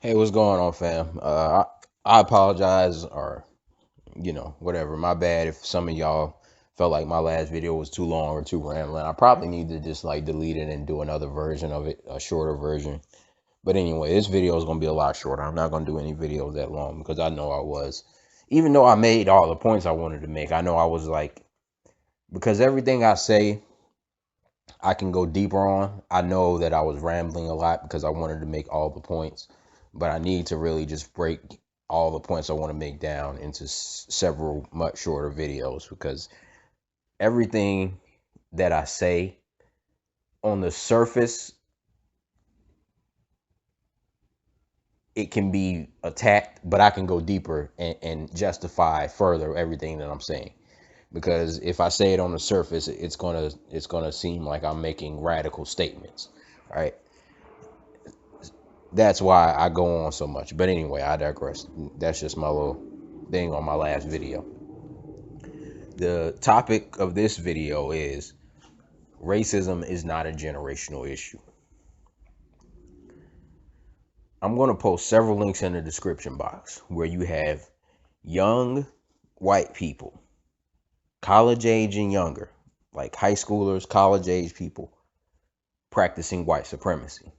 Hey, what's going on, fam? I apologize, or whatever. My bad if some of y'all felt like my last video was too long or too rambling. I probably need to just like delete it and do another version of it, a shorter version. But anyway, this video is gonna be a lot shorter. I'm not gonna do any videos that long because I know I was, even though I made all the points I wanted to make, I know I was like, because everything I say I can go deeper on. I know that I was rambling a lot because I wanted to make all the points, but I need to really just break all the points I want to make down into several much shorter videos because everything that I say on the surface, it can be attacked, but I can go deeper and justify further everything that I'm saying. Because if I say it on the surface, it's gonna seem like I'm making radical statements, right? That's why I go on so much. But anyway, I digress. That's just my little thing on my last video. The topic of this video is racism is not a generational issue. I'm going to post several links in the description box where you have young white people, college age and younger, like high schoolers, college age people practicing white supremacy.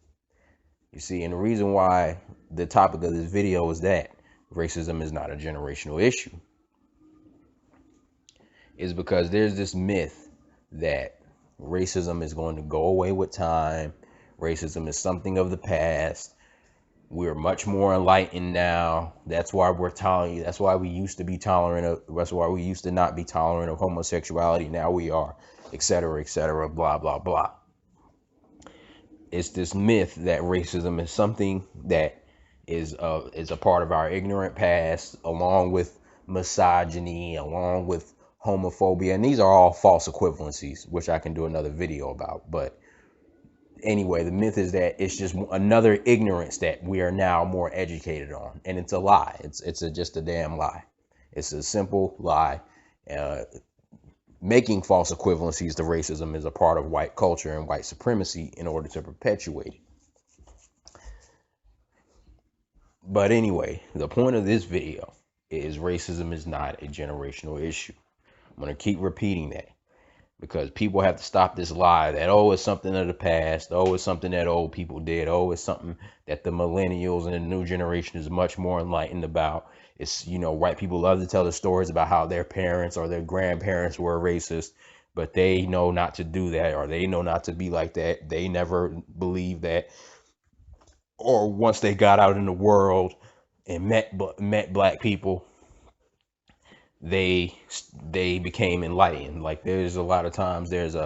You see, and the reason why the topic of this video is that racism is not a generational issue is because there's this myth that racism is going to go away with time. Racism is something of the past. We're much more enlightened now. That's why we're tolerant. That's why we used to be tolerant of. That's why we used to not be tolerant of homosexuality. Now we are, etc., etc. Blah blah blah. It's this myth that racism is something that is a part of our ignorant past, along with misogyny, along with homophobia, and these are all false equivalencies, which I can do another video about. But anyway, the myth is that it's just another ignorance that we are now more educated on, and it's a lie. Just a damn lie. It's a simple lie. Uh, Making false equivalencies to racism is a part of white culture and white supremacy in order to perpetuate it. But anyway, the point of this video is racism is not a generational issue. I'm going to keep repeating that because people have to stop this lie that, oh, it's something of the past. Oh, it's something that old people did. Oh, it's something that the millennials and the new generation is much more enlightened about. It's, white people love to tell the stories about how their parents or their grandparents were racist, but they know not to do that, or they know not to be like that. They never believed that. Or once they got out in the world and met black people, they they became enlightened. Like there's a lot of times there's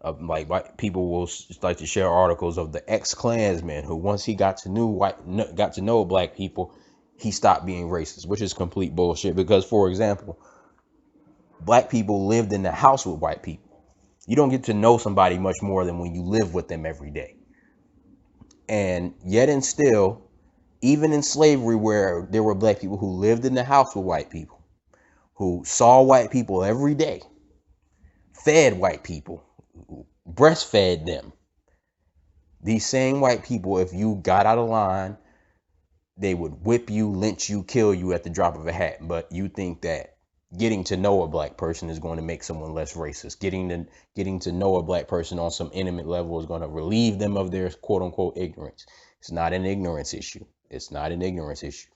like white people will like to share articles of the ex-Klansman who once he got to know black people, he stopped being racist, which is complete bullshit. Because for example, black people lived in the house with white people. You don't get to know somebody much more than when you live with them every day. And yet and still, even in slavery, where there were black people who lived in the house with white people, who saw white people every day, fed white people, breastfed them. These same white people, if you got out of line, they would whip you, lynch you, kill you at the drop of a hat. But you think that getting to know a black person is going to make someone less racist. Getting to know a black person on some intimate level is going to relieve them of their quote unquote ignorance. It's not an ignorance issue. It's not an ignorance issue.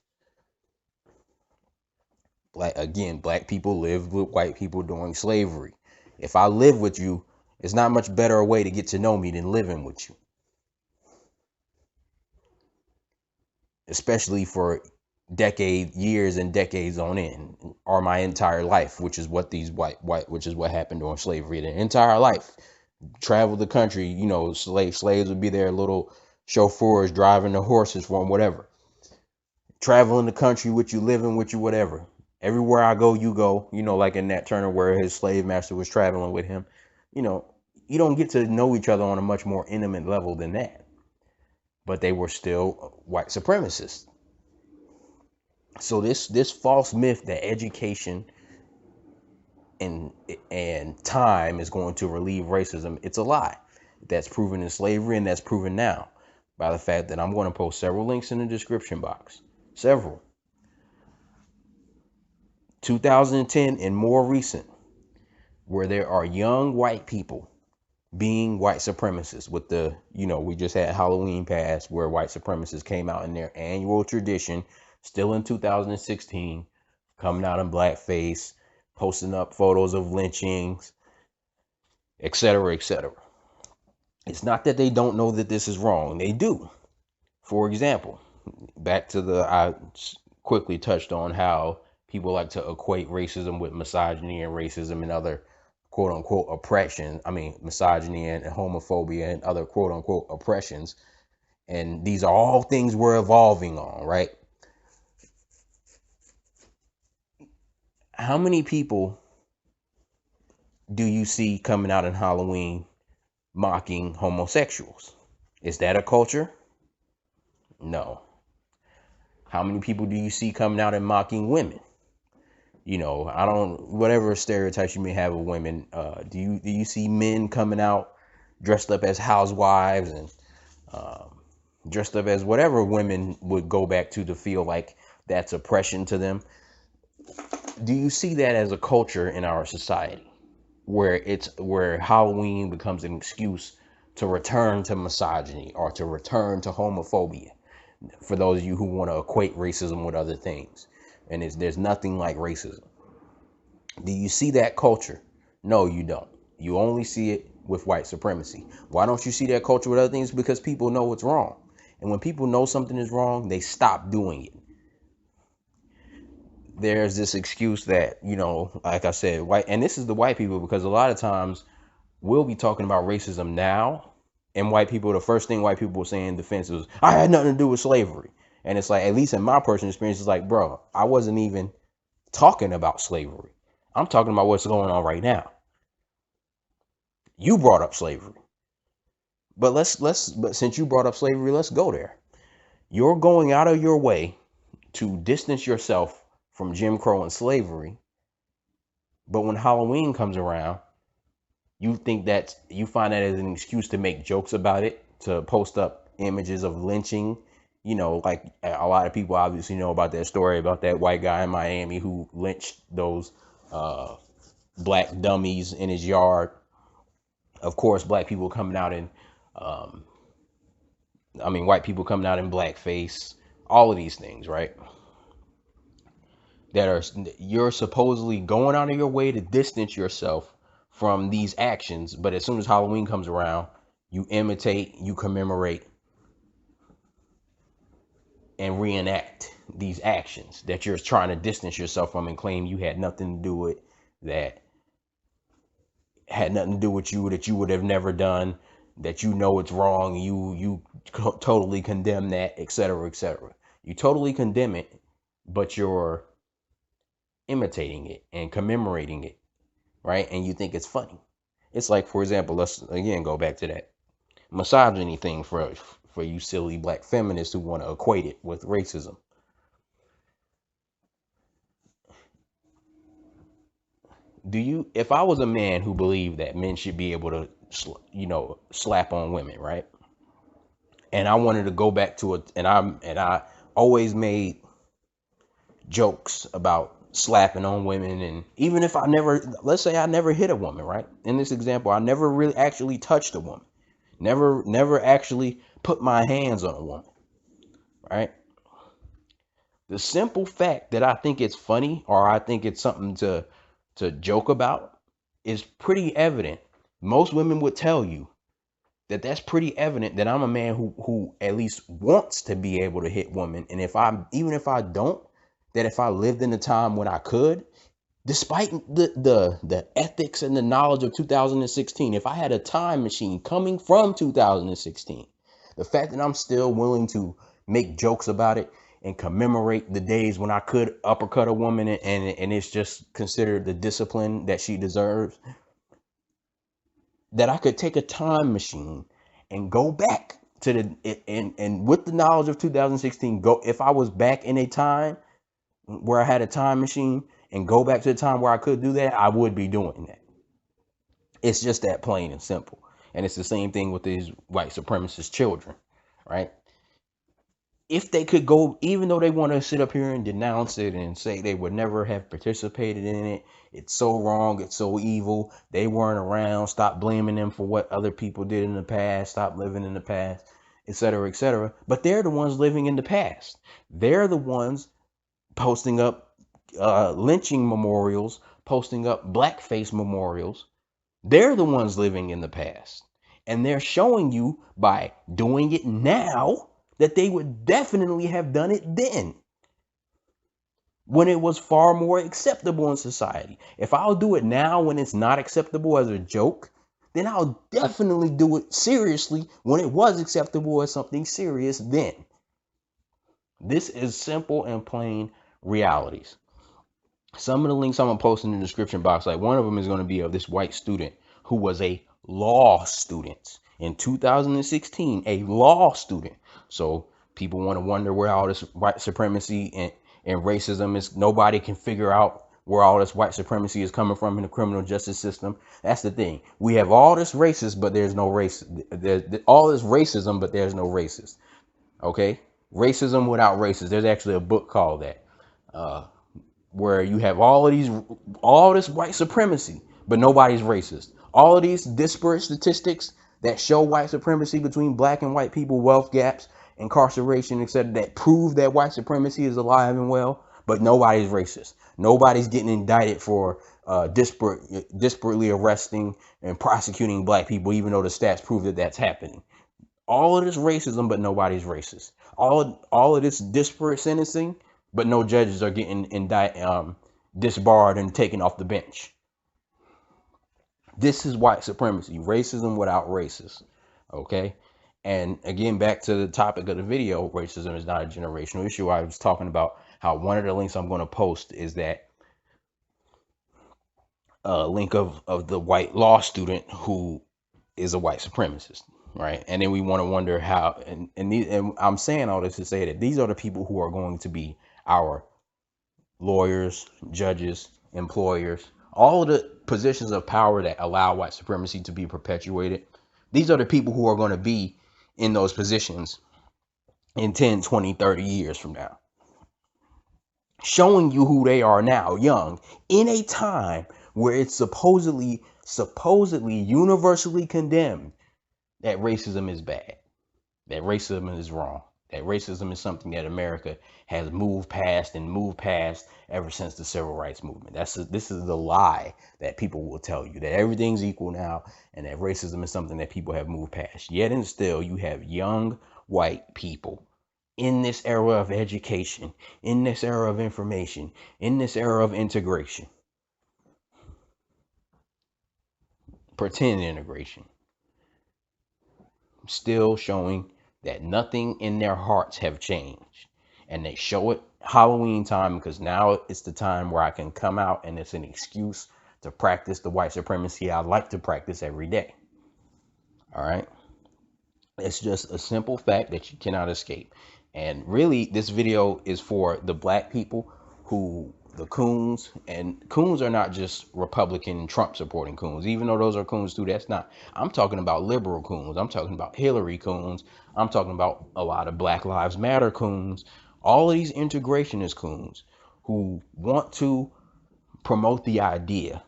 Black people lived with white people during slavery. If I live with you, it's not much better a way to get to know me than living with you, especially for years and decades on end, or my entire life, which is what which is what happened during slavery. Their entire life, traveled the country. Slaves would be their little chauffeurs driving the horses for them, whatever. Traveling the country with you, living with you, whatever. Everywhere I go, you go. Like in Nat Turner, where his slave master was traveling with him. You know, you don't get to know each other on a much more intimate level than that. But they were still white supremacists. So this false myth that education and time is going to relieve racism, it's a lie. That's proven in slavery and that's proven now. by the fact that I'm going to post several links in the description box. Several. 2010 and more recent, where there are young white people being white supremacists with the, we just had Halloween pass where white supremacists came out in their annual tradition, still in 2016, coming out in blackface, posting up photos of lynchings, etc., etc. It's not that they don't know that this is wrong. They do. For example, back to I quickly touched on how people like to equate racism with misogyny and racism and other quote unquote oppression. I mean, misogyny and homophobia and other quote unquote oppressions. And these are all things we're evolving on, right? How many people do you see coming out in Halloween mocking homosexuals? Is that a culture? No. How many people do you see coming out and mocking women? I don't, whatever stereotypes you may have of women, do you see men coming out dressed up as housewives and dressed up as whatever women would go back to feel like that's oppression to them? Do you see that as a culture in our society where Halloween becomes an excuse to return to misogyny or to return to homophobia? For those of you who want to equate racism with other things, and there's nothing like racism. Do you see that culture? No, you don't. You only see it with white supremacy. Why don't you see that culture with other things? Because people know it's wrong. And when people know something is wrong, they stop doing it. There's this excuse that, like I said, white, and this is the white people, because a lot of times we'll be talking about racism now, and white people, the first thing white people will say in defense is, I had nothing to do with slavery. And it's like, at least in my personal experience, it's like, bro, I wasn't even talking about slavery. I'm talking about what's going on right now. You brought up slavery. But but since you brought up slavery, let's go there. You're going out of your way to distance yourself from Jim Crow and slavery. But when Halloween comes around, you find that as an excuse to make jokes about it, to post up images of lynching. Like a lot of people obviously know about that story about that white guy in Miami who lynched those black dummies in his yard. Of course, black people coming out in, white people coming out in blackface, all of these things, right? You're supposedly going out of your way to distance yourself from these actions, but as soon as Halloween comes around, you imitate, you commemorate, and reenact these actions that you're trying to distance yourself from and claim you had nothing to do with, that had nothing to do with you, that you would have never done, that it's wrong, you totally condemn that, etc., etc. You totally condemn it, but you're imitating it and commemorating it, right? And you think it's funny. It's like, for example, let's again go back to that misogyny thing for you silly black feminists who want to equate it with racism. If I was a man who believed that men should be able to, slap on women, right? And I wanted to go back to it, and I always made jokes about slapping on women, and even if let's say I never hit a woman, right? In this example, I never really actually touched a woman, never actually put my hands on a woman, right? The simple fact that I think it's funny, or I think it's something to joke about, is pretty evident. Most women would tell you that that's pretty evident that I'm a man who at least wants to be able to hit women. And even if I don't, that if I lived in a time when I could, despite the ethics and the knowledge of 2016, if I had a time machine coming from 2016, the fact that I'm still willing to make jokes about it and commemorate the days when I could uppercut a woman, and it's just considered the discipline that she deserves, that I could take a time machine and go back to and with the knowledge of 2016, if I was back in a time where I had a time machine and go back to the time where I could do that, I would be doing that. It's just that plain and simple. And it's the same thing with these white supremacist children, right? If they could go, even though they want to sit up here and denounce it and say they would never have participated in it, it's so wrong, it's so evil, they weren't around, stop blaming them for what other people did in the past, stop living in the past, etc., etc. But they're the ones living in the past. They're the ones posting up lynching memorials, posting up blackface memorials. They're the ones living in the past. And they're showing you by doing it now that they would definitely have done it then when it was far more acceptable in society. If I'll do it now when it's not acceptable as a joke, then I'll definitely do it seriously when it was acceptable as something serious then. This is simple and plain realities. Some of the links I'm gonna post in the description box, like one of them is gonna be of this white student who was a law student in 2016, a law student. So people want to wonder where all this white supremacy and racism is. Nobody can figure out where all this white supremacy is coming from in the criminal justice system. That's the thing. We have all this racist, but there's no race. There's all this racism, but there's no racist. Okay, racism without racist. There's actually a book called that. Where you have all this white supremacy, but nobody's racist. All of these disparate statistics that show white supremacy between black and white people, wealth gaps, incarceration, etc., that prove that white supremacy is alive and well, but nobody's racist. Nobody's getting indicted for disparately arresting and prosecuting black people, even though the stats prove that that's happening. All of this racism, but nobody's racist. All of this disparate sentencing, but no judges are getting disbarred and taken off the bench. This is white supremacy, racism without racist. Okay. And again, back to the topic of the video, racism is not a generational issue. I was talking about how one of the links I'm going to post is that link of the white law student who is a white supremacist, right? And then we want to wonder how, and I'm saying all this to say that these are the people who are going to be our lawyers, judges, employers, all of the positions of power that allow white supremacy to be perpetuated. These are the people who are going to be in those positions in 10, 20, 30 years from now, showing you who they are now, young, in a time where it's supposedly universally condemned that racism is bad, that racism is wrong, that racism is something that America has moved past ever since the civil rights movement. This is the lie that people will tell you, that everything's equal now and that racism is something that people have moved past. Yet and still, you have young white people in this era of education, in this era of information, in this era of integration, pretend integration, still showing that nothing in their hearts have changed. And they show it Halloween time because now it's the time where I can come out and it's an excuse to practice the white supremacy I like to practice every day. All right. It's just a simple fact that you cannot escape. And really, this video is for the black people who, the coons, and coons are not just Republican Trump supporting coons, even though those are coons too. That's not, I'm talking about liberal coons. I'm talking about Hillary coons. I'm talking about a lot of Black Lives Matter coons. All of these integrationist coons who want to promote the idea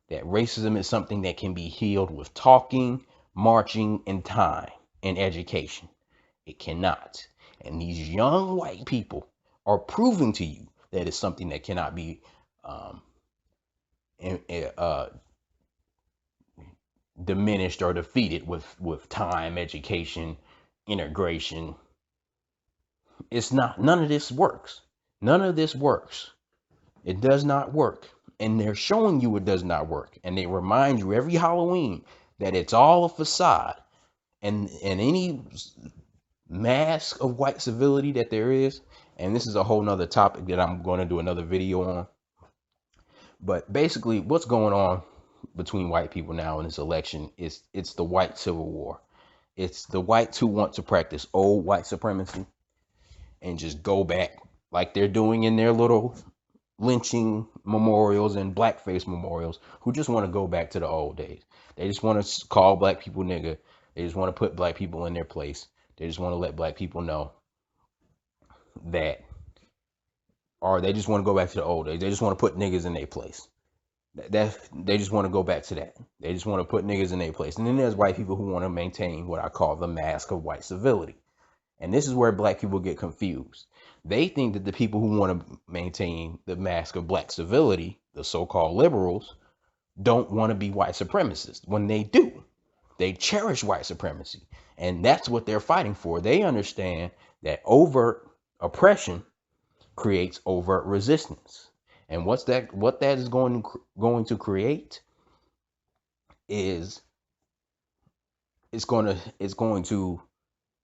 that racism is something that can be healed with talking, marching, and time and education. It cannot. And these young white people are proving to you that it's something that cannot be diminished or defeated with time, education, integration. It's not, none of this works. None of this works. It does not work. And they're showing you it does not work. And they remind you every Halloween that it's all a facade. And any mask of white civility that there is, and this is a whole nother topic that I'm going to do another video on. But basically, what's going on between white people now in this election is it's the white civil war. It's the whites who want to practice old white supremacy and just go back like they're doing in their little lynching memorials and blackface memorials, who just want to go back to the old days. They just want to call black people nigga. They just want to put black people in their place. They just want to let black people know that, or they just want to go back to the old days. They just want to put niggas in their place. They just want to go back to that. They just want to put niggas in their place. And then there's white people who want to maintain what I call the mask of white civility. And this is where black people get confused. They think that the people who want to maintain the mask of black civility, the so-called liberals, don't want to be white supremacists, when they do. They cherish white supremacy. And that's what they're fighting for. They understand that overt oppression creates overt resistance. And what that is going to create is it's going to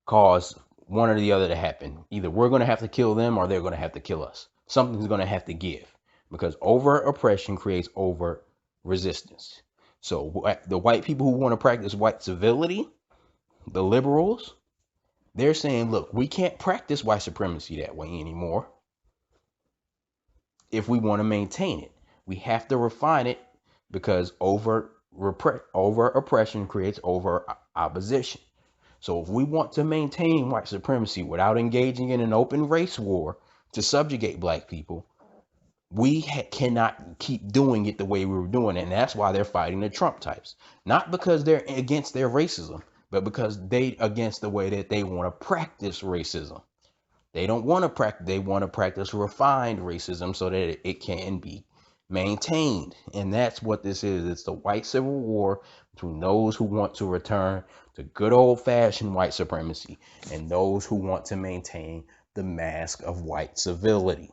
cause one or the other to happen. Either we're going to have to kill them or they're going to have to kill us. Something's going to have to give, because overt oppression creates overt resistance. So the white people who want to practice white civility, the liberals, they're saying, look, we can't practice white supremacy that way anymore. If we want to maintain it, we have to refine it, because overt oppression creates overt opposition. So if we want to maintain white supremacy without engaging in an open race war to subjugate black people, we cannot keep doing it the way we were doing it. And that's why they're fighting the Trump types. Not because they're against their racism, but because they against the way that they want to practice racism. They don't want to practice, they want to practice refined racism so that it can be maintained. And that's what this is. It's the white civil war between those who want to return to good old-fashioned white supremacy and those who want to maintain the mask of white civility,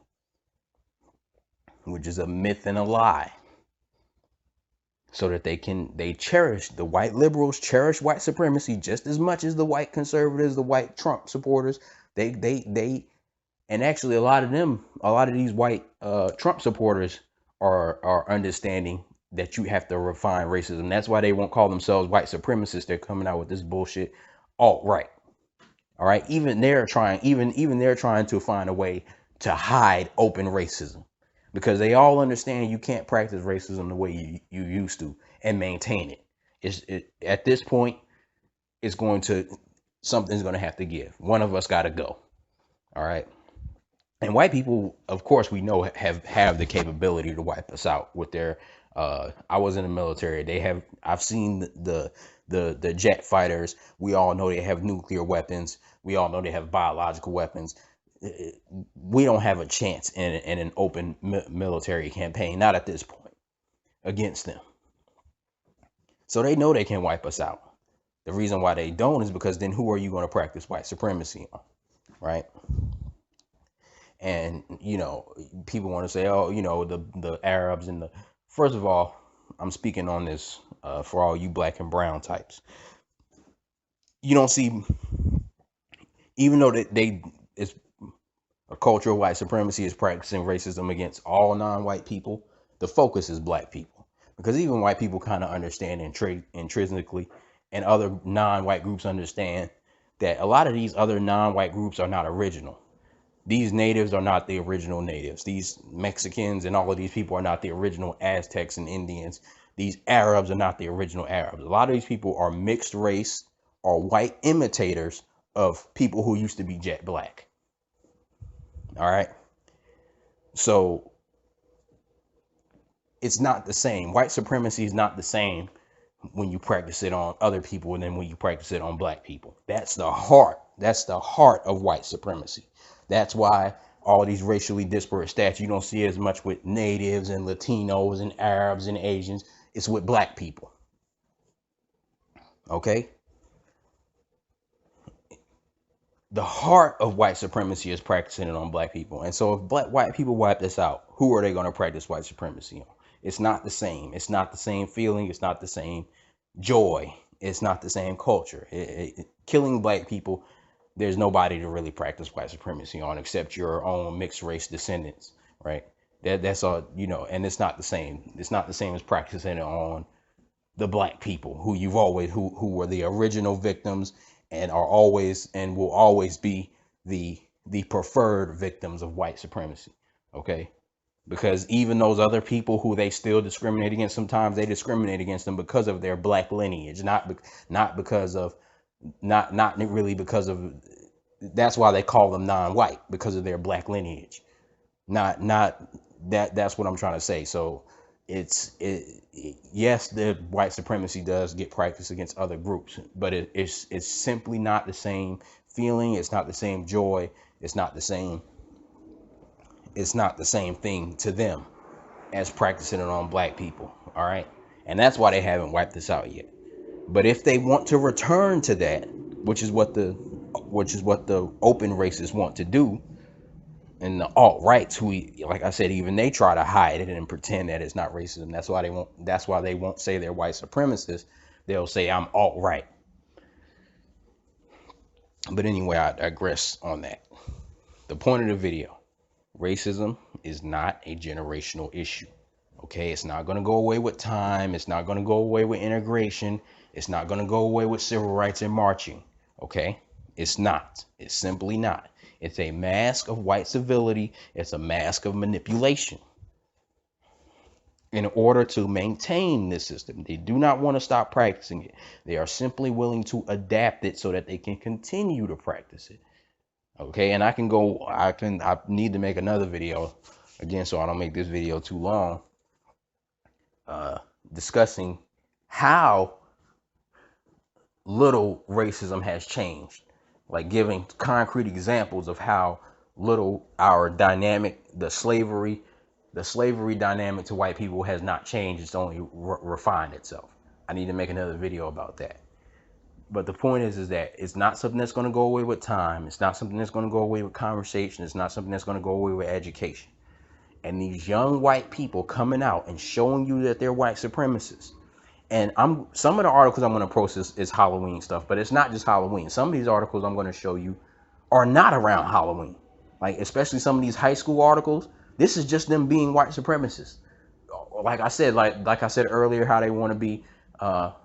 which is a myth and a lie. So that they cherish, the white liberals cherish white supremacy just as much as the white conservatives, the white Trump supporters. They and actually a lot of these white Trump supporters are understanding that you have to refine racism. That's why they won't call themselves white supremacists. They're coming out with this bullshit alt-right. All right, even they're trying to find a way to hide open racism, because they all understand you can't practice racism the way you used to and maintain it. At this point, something's going to have to give. One of us got to go. All right. And white people, of course, we know have the capability to wipe us out with their. I was in the military. I've seen the jet fighters. We all know they have nuclear weapons. We all know they have biological weapons. We don't have a chance in an open military campaign, not at this point, against them. So they know they can wipe us out. The reason why they don't is because then who are you going to practice white supremacy on, right? And, people want to say, oh, the Arabs and first of all, I'm speaking on this for all you black and brown types. You don't see, even though it's a culture of white supremacy is practicing racism against all non-white people, the focus is black people. Because even white people kind of understand intrinsically, and other non-white groups understand that a lot of these other non-white groups are not original. These natives are not the original natives. These Mexicans and all of these people are not the original Aztecs and Indians. These Arabs are not the original Arabs. A lot of these people are mixed race or white imitators of people who used to be jet black. All right. So it's not the same. White supremacy is not the same when you practice it on other people and then when you practice it on black people. That's the heart. That's the heart of white supremacy. That's why all these racially disparate stats, you don't see it as much with natives and Latinos and Arabs and Asians. It's with black people. Okay? The heart of white supremacy is practicing it on black people. And so if white people wipe this out, who are they going to practice white supremacy on? It's not the same. It's not the same feeling. It's not the same joy. It's not the same culture. Killing black people, there's nobody to really practice white supremacy on except your own mixed race descendants, right? That's all, and it's not the same. It's not the same as practicing it on the black people who were the original victims and are always and will always be the preferred victims of white supremacy. Okay? Because even those other people who they still discriminate against, sometimes they discriminate against them because of their black lineage, not because of Not really because of, that's why they call them non-white, because of their black lineage. Not that's what I'm trying to say. So yes, the white supremacy does get practiced against other groups, but it's simply not the same feeling. It's not the same joy. It's not the same. It's not the same thing to them as practicing it on black people. All right, and that's why they haven't wiped this out yet. But if they want to return to that, which is what the open racists want to do, and the alt rights, who, like I said, even they try to hide it and pretend that it's not racism. That's why they won't. That's why they won't say they're white supremacists. They'll say I'm alt right. But anyway, I digress on that. The point of the video: racism is not a generational issue. Okay, it's not going to go away with time. It's not going to go away with integration. It's not going to go away with civil rights and marching. Okay, it's not. It's simply not. It's a mask of white civility. It's a mask of manipulation in order to maintain this system. They do not want to stop practicing it. They are simply willing to adapt it so that they can continue to practice it. Okay, and I need to make another video again, so I don't make this video too long, discussing how little racism has changed, like giving concrete examples of how little our dynamic, the slavery dynamic to white people has not changed. It's only refined itself. I need to make another video about that. But the point is that it's not something that's going to go away with time. It's not something that's going to go away with conversation. It's not something that's going to go away with education. And these young white people coming out and showing you that they're white supremacists. And some of the articles I'm going to post is Halloween stuff, but it's not just Halloween. Some of these articles I'm going to show you are not around Halloween. Like, especially some of these high school articles, this is just them being white supremacists. Like I said, like I said earlier, how they want to be, how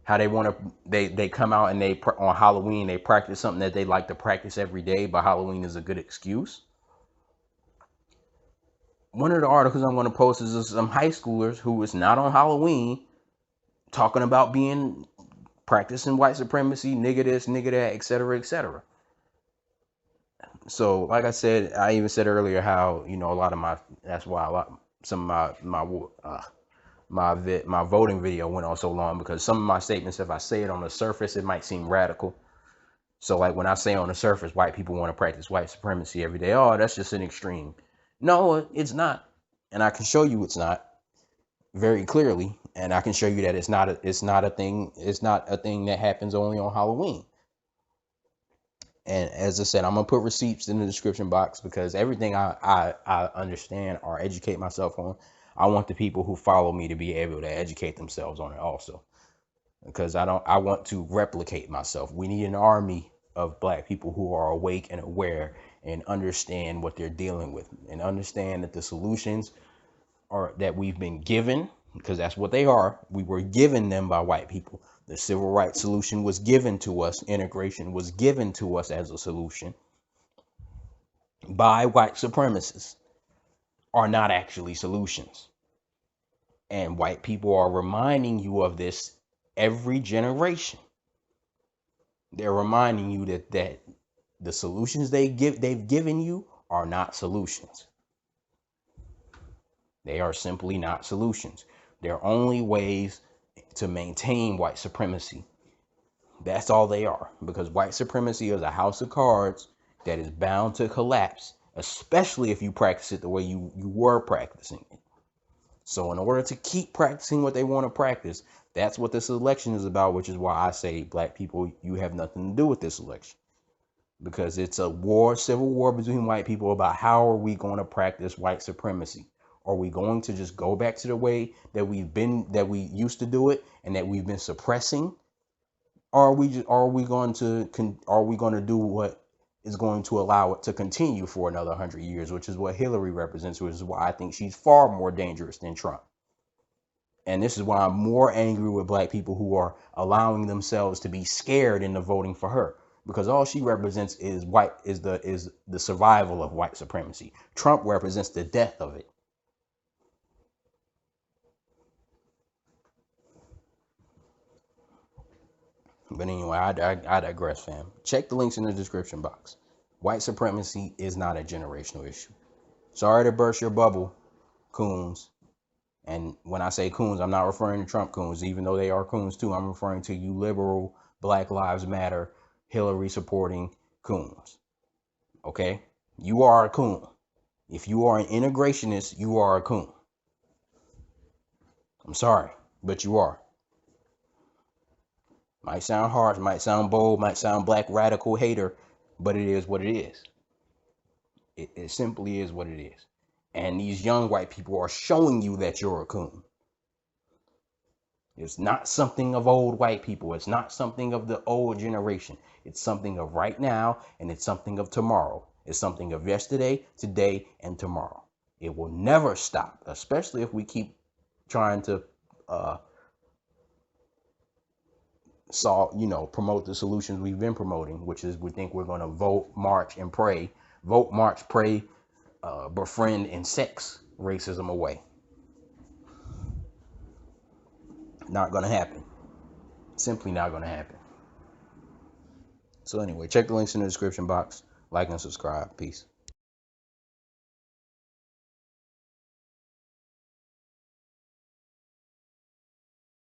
they want to, they come out and on Halloween they practice something that they like to practice every day, but Halloween is a good excuse. One of the articles I'm going to post is some high schoolers who is not on Halloween talking about being practicing white supremacy, nigga this, nigga that, etc., etc. So, like I said, I even said earlier how, a lot of my, that's why some of my voting video went on so long, because some of my statements, if I say it on the surface, it might seem radical. So, like, when I say on the surface, white people want to practice white supremacy every day, oh, that's just an extreme. No, it's not. And I can show you it's not very clearly. And I can show you that it's not a thing that happens only on Halloween. And as I said, I'm gonna put receipts in the description box, because everything I understand or educate myself on, I want the people who follow me to be able to educate themselves on it also. Because I want to replicate myself. We need an army of black people who are awake and aware and understand what they're dealing with, and understand that the solutions are that we've been given, because that's what they are. We were given them by white people. The civil rights solution was given to us. Integration was given to us as a solution by white supremacists, are not actually solutions. And white people are reminding you of this every generation. They're reminding you that the solutions they've given you are not solutions. They are simply not solutions. They're only ways to maintain white supremacy. That's all they are, because white supremacy is a house of cards that is bound to collapse, especially if you practice it the way you were practicing it. So in order to keep practicing what they want to practice, that's what this election is about, which is why I say, black people, you have nothing to do with this election. Because it's a war, civil war between white people about how are we going to practice white supremacy. Are we going to just go back to the way that we used to do it and that we've been suppressing? Or are we going to do what is going to allow it to continue for another 100 years, which is what Hillary represents, which is why I think she's far more dangerous than Trump. And this is why I'm more angry with black people who are allowing themselves to be scared into voting for her, because all she represents is the survival of white supremacy. Trump represents the death of it. But anyway, I digress, fam. Check the links in the description box. White supremacy is not a generational issue. Sorry to burst your bubble, coons. And when I say coons, I'm not referring to Trump coons, even though they are coons too. I'm referring to you liberal, Black Lives Matter, Hillary supporting coons. Okay? You are a coon. If you are an integrationist, you are a coon. I'm sorry, but you are. Might sound harsh, might sound bold, might sound black radical hater, but it is what it is. It simply is what it is. And these young white people are showing you that you're a coon. It's not something of old white people. It's not something of the old generation. It's something of right now, and it's something of tomorrow. It's something of yesterday, today, and tomorrow. It will never stop, especially if we keep trying to promote the solutions we've been promoting, which is we think we're going to vote, march, and pray. Vote, march, pray, befriend, and sex racism away. Not going to happen. Simply not going to happen. So anyway, check the links in the description box. Like and subscribe. Peace.